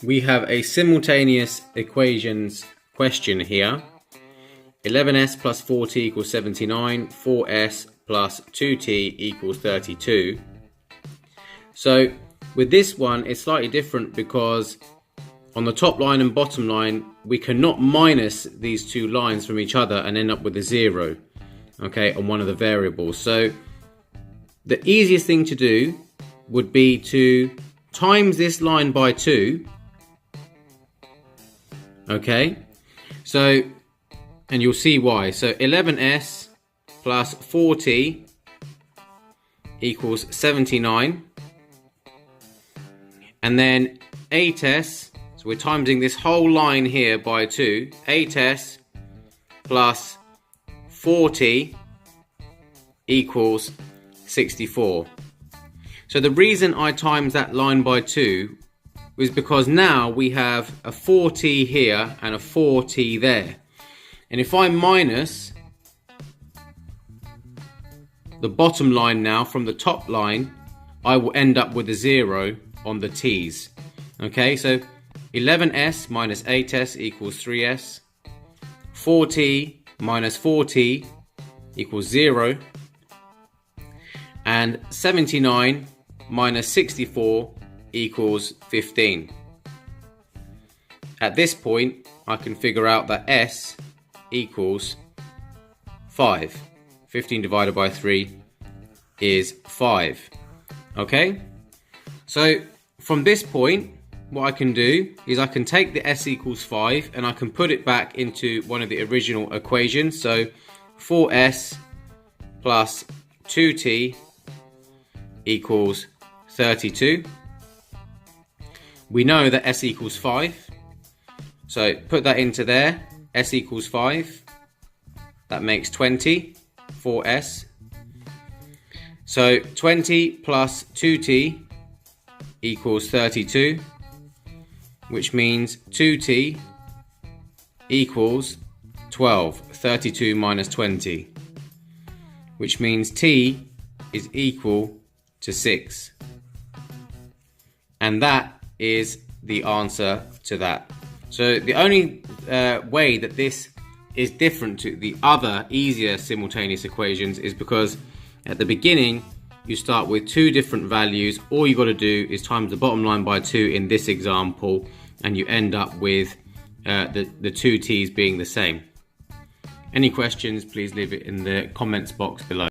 we have a simultaneous equations question here. 11s plus 4t equals 79, 4s plus 2t equals 32. So with this one, it's slightly different because on the top line and bottom line, we cannot minus these two lines from each other and end up with a 0, okay, on one of the variables. So the easiest thing to do would be to times this line by 2, okay, so, and you'll see why. So 11s plus 4t equals 79, and then 8s, so we're timesing this whole line here by 2, 8s plus 40 equals 64. So the reason I times that line by 2 is because now we have a 4t here and a 4t there. And if I minus the bottom line now from the top line, I will end up with a 0 on the t's. Okay, so 11s minus 8s equals 3s. 4t minus 4t equals 0. And 79 minus 64 equals 15. At this point, I can figure out that s equals 5. 15 divided by 3 is 5. Okay? So from this point, what I can do is I can take the s equals 5 and I can put it back into one of the original equations. So 4s plus 2t equals 32. We know that s equals 5. So put that into there. S equals 5. That makes 20 for s. So 20 plus 2t equals 32, which means 2t equals 12. 32 minus 20, which means t is equal to 6. And that is the answer to that. So the only way that this is different to the other easier simultaneous equations is because at the beginning you start with two different values. All you got to do is times the bottom line by 2 in this example, and you end up with the two t's being the same. Any questions, please leave it in the comments box below.